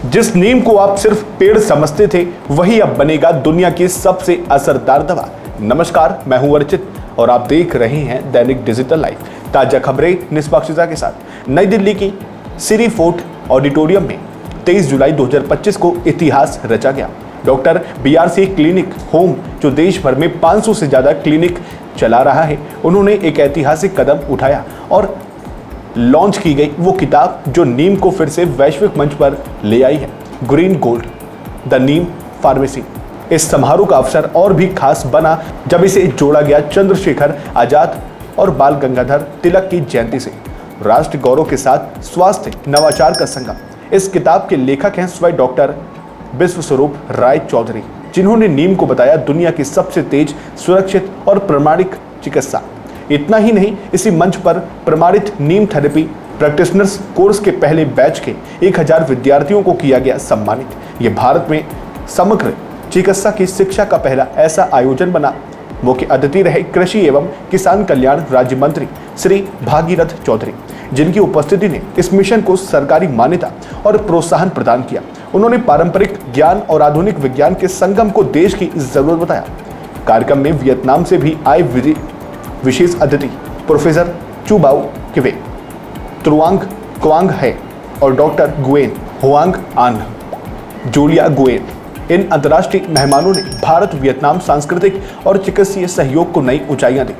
जिस नीम को आप सिर्फ पेड़ समझते थे वही अब बनेगा दुनिया की सबसे असरदार दवा। नमस्कार, मैं हूं अर्चित और आप देख रहे हैं दैनिक डिजिटल लाइव। ताजा खबरें निष्पक्षता के साथ। नई दिल्ली की सिरी फोर्ट ऑडिटोरियम में 23 जुलाई 2025 को इतिहास रचा गया। डॉक्टर BRC क्लिनिक होम, जो देश भर में 500 से ज्यादा क्लिनिक चला रहा है, उन्होंने एक ऐतिहासिक कदम उठाया और लॉन्च की गई वो किताब जो नीम को फिर से वैश्विक मंच पर ले आई है, green gold the Neem pharmacy. इस समारोह का अवसर और भी खास बना जब इसे जोड़ा गया चंद्रशेखर आजाद और बाल गंगाधर तिलक की जयंती से। राष्ट्र गौरव के साथ स्वास्थ्य नवाचार का संगम। इस किताब के लेखक हैं स्वयं डॉक्टर विश्वस्वरूप राय चौधरी, जिन्होंने नीम को बताया दुनिया की सबसे तेज, सुरक्षित और प्रमाणिक चिकित्सा। इतना ही नहीं, इसी मंच पर प्रमाणित नीम थेरेपी प्रैक्टिशनर्स कोर्स के पहले बैच के 1000 विद्यार्थियों को किया गया सम्मानित। ये भारत में समग्र चिकित्सा की शिक्षा का पहला ऐसा आयोजन बना। मुख्य अतिथि रहे कृषि एवं किसान कल्याण राज्य मंत्री श्री भागीरथ चौधरी, जिनकी उपस्थिति ने इस मिशन को सरकारी मान्यता और प्रोत्साहन प्रदान किया। उन्होंने पारंपरिक ज्ञान और आधुनिक विज्ञान के संगम को देश की जरूरत बताया। कार्यक्रम में वियतनाम से भी आए विशेष अतिथि प्रोफेसर चू बाउ किवे, त्रुआंग क्वांग है और डॉक्टर गुएन हुआंग आन जूलिया गुएन। इन अंतर्राष्ट्रीय मेहमानों ने भारत वियतनाम सांस्कृतिक और चिकित्सीय सहयोग को नई ऊंचाइयां दी।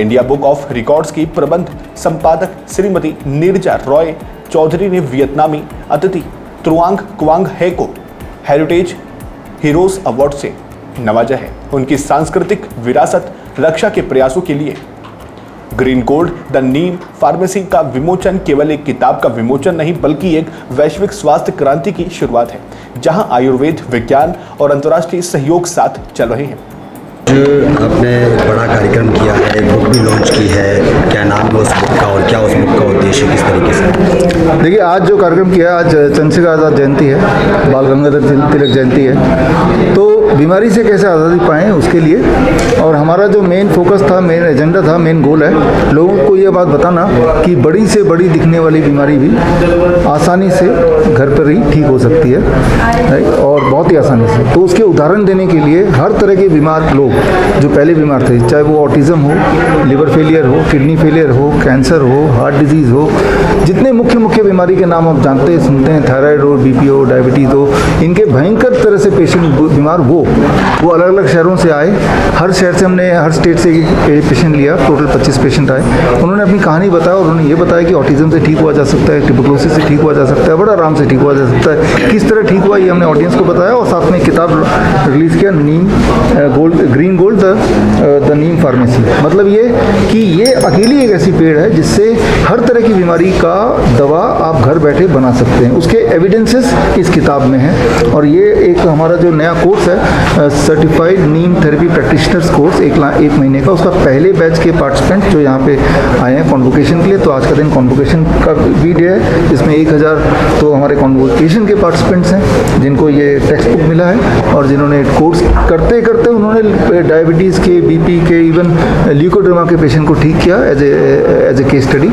इंडिया बुक ऑफ रिकॉर्ड्स की प्रबंध संपादक श्रीमती नीरजा रॉय चौधरी ने वियतनामी अतिथि त्रुआंग क्वांग है को हेरिटेज हीरोज अवार्ड से नवाजा है। उनकी सांस्कृतिक विरासत रक्षा के प्रयासों के लिए green gold the Neem pharmacy का विमोचन केवल एक किताब का विमोचन नहीं, बल्कि एक वैश्विक स्वास्थ्य क्रांति की शुरुआत है, जहां आयुर्वेद, विज्ञान और अंतर्राष्ट्रीय सहयोग साथ चल रहे हैं। आपने एक बड़ा कार्यक्रम किया है, बुक भी लॉन्च की है, क्या नाम है उस बुक का और क्या उस बुक का उद्देश्य किस तरीके से? देखिए, आज जो कार्यक्रम किया है, आज चंद्रशेखर आज़ाद जयंती है, बाल गंगाधर तिलक जयंती है, तो बीमारी से कैसे आज़ादी पाएँ उसके लिए। और हमारा जो मेन फोकस था, मेन एजेंडा था, मेन गोल है लोगों को ये बात बताना कि बड़ी से बड़ी दिखने वाली बीमारी भी आसानी से घर पर ही ठीक हो सकती है और बहुत ही आसानी से। तो उसके उदाहरण देने के लिए हर तरह के बीमार लोग जो पहले बीमार थे, चाहे वो ऑटिज्म हो, लिवर फेलियर हो, किडनी फेलियर हो, कैंसर हो, हार्ट डिजीज़ हो, जितने मुख्य बीमारी के नाम आप जानते हैं, सुनते हैं, थायराइड हो, BP हो, डायबिटीज़ हो, इनके भयंकर तरह से पेशेंट बीमार वो अलग अलग शहरों से आए। हर शहर से हमने, हर स्टेट से एक पेशेंट लिया, टोटल 25 पेशेंट आए। उन्होंने अपनी कहानी बताया और उन्होंने ये बताया कि ऑटिज्म से ठीक हुआ जा सकता है, ट्यूबरकुलोसिस से ठीक हुआ जा सकता है, बड़ा आराम से ठीक हुआ जा सकता है। किस तरह ठीक हुआ ये हमने ऑडियंस को बताया और साथ में किताब रिलीज़ किया, Neem green gold the Neem pharmacy. मतलब ये कि ये अकेली एक ऐसी पेड़ है जिससे हर तरह की बीमारी का दवा आप घर बैठे बना सकते हैं। उसके एविडेंसेस इस किताब में हैं। और ये एक हमारा जो नया कोर्स है, सर्टिफाइड नीम थेरेपी प्रैक्टिशनर्स कोर्स, एक महीने का, उसका पहले बैच के पार्टिसिपेंट जो यहाँ पे आए हैं कॉन्वोकेशन के लिए, तो आज का दिन कॉन्वोकेशन का भी डे है, जिसमें 1000 तो हमारे कॉन्वोकेशन के पार्टिसिपेंट्स हैं जिनको ये टेक्स्ट बुक मिला है और जिन्होंने कोर्स करते करते उन्होंने डायबिटीज़ के, BP के, इवन ल्यूकोड्रमा के पेशेंट को ठीक किया एज ए केस स्टडी।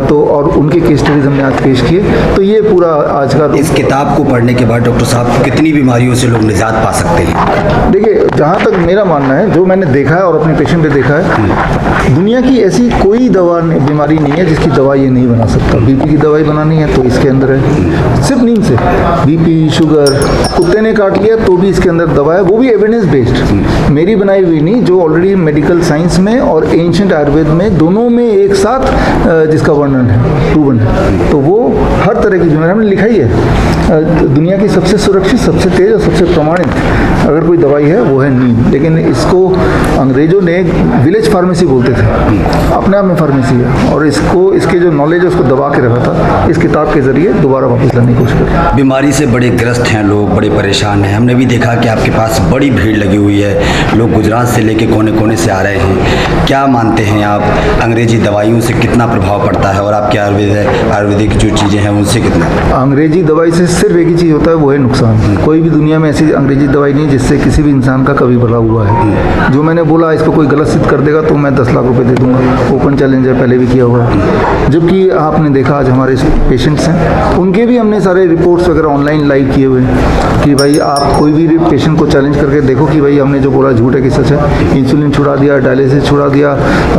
तो और उनके केस स्टडीज हमने आज पेश किए। तो ये पूरा आज का। इस किताब को पढ़ने के बाद डॉक्टर साहब कितनी बीमारियों से लोग निजात पा सकते हैं? देखिए, जहाँ तक मेरा मानना है, जो मैंने देखा है और अपने पेशेंट पे देखा है, दुनिया की ऐसी कोई बीमारी नहीं है जिसकी दवा ये नहीं बना सकता। BP की दवाई बनानी है तो इसके अंदर है, सिर्फ नीम से। BP, शुगर, कुत्ते ने काट लिया तो भी इसके अंदर दवा है, वो भी एविडेंस बेस्ड, मेरी बनाई हुई नहीं, जो ऑलरेडी मेडिकल साइंस में और एंशिएंट आयुर्वेद में दोनों में एक साथ जिसका वर्णन है, प्रूवन है। तो वो हर तरह की बीमारी हमने लिखा ही है। दुनिया की सबसे सुरक्षित, सबसे तेज और सबसे प्रमाणित अगर कोई दवाई है वो है नीम। लेकिन इसको अंग्रेजों ने विलेज फार्मेसी बोलते थे, अपने आप में फार्मेसी है, और इसके जो नॉलेज है उसको दबा के रखा था। इस किताब के जरिए दोबारा वापस लाने की कोशिश करें। बीमारी से बड़े ग्रस्त हैं लोग, बड़े परेशान हैं। हमने भी देखा कि आपके पास बड़ी भीड़ लगी हुई है, लोग गुजरात से लेके कोने कोने से आ रहे हैं। क्या मानते हैं आप, अंग्रेजी दवाइयों से कितना प्रभाव पड़ता है और आप क्या आयुर्वेद है, आयुर्वेदिक जो चीज़ें हैं उनसे कितना? अंग्रेजी दवाई से सिर्फ एक ही चीज़ होता है, वो है नुकसान। कोई भी दुनिया में ऐसी अंग्रेजी दवाई नहीं जिससे किसी भी इंसान का कभी भला हुआ है। जो मैंने बोला, इसको कोई गलत सिद्ध कर देगा तो मैं 10 लाख रुपए दे दूंगा। ओपन चैलेंज है, पहले भी किया हुआ है। जबकि आपने देखा आज हमारे पेशेंट्स हैं, उनके भी हमने सारे रिपोर्ट्स वगैरह ऑनलाइन लाइव किए हुए हैं कि भाई आप कोई भी पेशेंट को चैलेंज करके देखो कि भाई हमने जो बोला झूठ है कि सच है। इंसुलिन छुड़ा दिया, डायलिसिस छुड़ा दिया,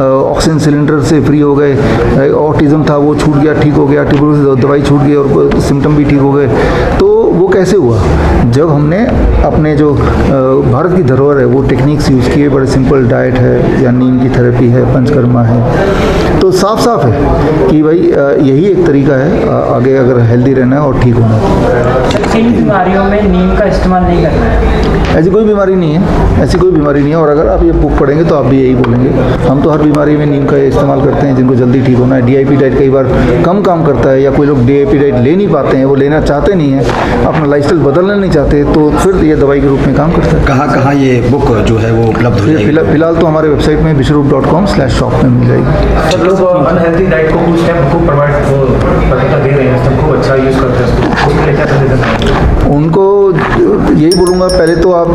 ऑक्सीजन सिलेंडर से फ्री हो गए, ऑटिज्म था वो छूट गया, ठीक हो गया, ट्यूबरकुलोसिस दवाई छूट गई और सिम्टम भी ठीक हो गए। तो वो कैसे हुआ? जब हमने अपने जो भारत की धरोहर है वो टेक्निक्स यूज़ किए, बड़े सिंपल डाइट है या नीम की थेरेपी है, पंचकर्मा है, तो साफ साफ है कि भाई यही एक तरीका है आगे अगर हेल्दी रहना है और ठीक होना है। किन बीमारियों में नीम का इस्तेमाल नहीं करना है? ऐसी कोई बीमारी नहीं है, ऐसी कोई बीमारी नहीं है। और अगर आप ये बुक पढ़ेंगे तो आप भी यही बोलेंगे। हम तो हर बीमारी में नीम का इस्तेमाल करते हैं जिनको जल्दी ठीक होना है। DIP डाइट कई बार कम काम करता है या कोई लोग DIP डाइट ले नहीं पाते हैं, वो लेना चाहते नहीं हैं, अपना लाइफस्टाइल बदलना नहीं चाहते, तो फिर ये दवाई के रूप में काम करता है। कहाँ ये बुक जो है वो उपलब्ध हो जाएगी? फिलहाल तो हमारे वेबसाइट में विश्वरूप.com/shop में मिल जाएगी। सब लोग अनहेल्दी डाइट को कुछ टाइम को प्रोवाइड दे रहे हैं, सबको अच्छा यूज़ करते हैं, उसको लेकर कर देते हैं। उनको यही बोलूँगा, पहले तो आप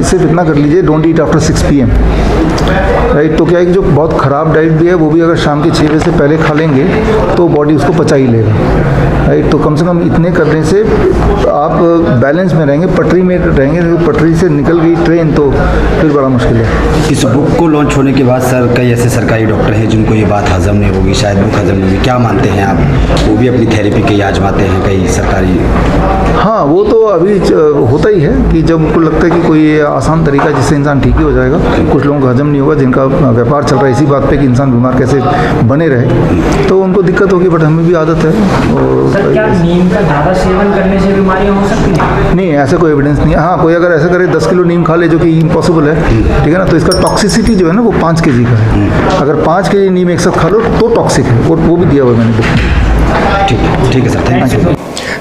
सिर्फ इतना कर लीजिए, don't eat after 6 PM, right. तो क्या है कि जो बहुत ख़राब डाइट भी है वो भी अगर शाम के 6 बजे से पहले खा लेंगे तो बॉडी उसको पचा ही लेगा, राइट। तो कम से कम इतने करने से आप बैलेंस में रहेंगे, पटरी में रहेंगे। पटरी से निकल गई ट्रेन तो फिर बड़ा मुश्किल है। इस बुक को लॉन्च होने के बाद सर कई ऐसे सरकारी डॉक्टर हैं जिनको ये बात हजम नहीं होगी, शायद बुक हजम नहीं होगी, क्या मानते हैं आप? वो भी अपनी थेरेपी कई आजमाते हैं कई सरकारी। हाँ, वो तो अभी होता ही है कि जब उनको लगता है कि कोई आसान तरीका जिससे इंसान ठीक ही हो जाएगा। कुछ लोगों को हजम नहीं होगा, जिनका व्यापार चल रहा है इसी बात पे कि इंसान बीमार कैसे बने रहे, तो उनको दिक्कत होगी, बट हमें भी आदत है। सर, क्या नीम का ज़्यादा सेवन करने से बीमारियां हो सकती हैं? नहीं, ऐसा कोई एविडेंस नहीं है। हाँ, कोई अगर ऐसा करे 10 किलो नीम खा ले, जो कि इम्पॉसिबल है, ठीक है ना, तो इसका टॉक्सिसिटी जो है ना वो 5 kg का है। अगर 5 kg नीम एक साथ खा लो तो टॉक्सिक है, वो भी दिया हुआ है मैंने बुक में। ठीक है सर, थैंक यू।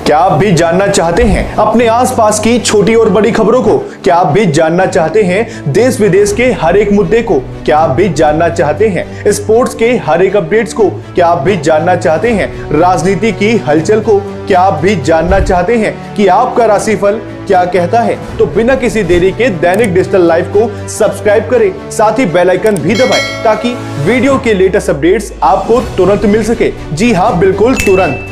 क्या आप भी जानना चाहते हैं अपने आसपास की छोटी और बड़ी खबरों को? क्या आप भी जानना चाहते हैं देश विदेश के हर एक मुद्दे को? क्या आप भी जानना चाहते हैं स्पोर्ट्स के हर एक अपडेट्स को? क्या आप भी जानना चाहते हैं राजनीति की हलचल को? क्या आप भी जानना चाहते हैं कि आपका राशिफल क्या कहता है? तो बिना किसी देरी के दैनिक डिजिटल लाइव को सब्सक्राइब करें, साथ ही बेल आइकन भी दबाएं ताकि वीडियो के लेटेस्ट अपडेट्स आपको तुरंत मिल सके। जी हां, बिल्कुल तुरंत।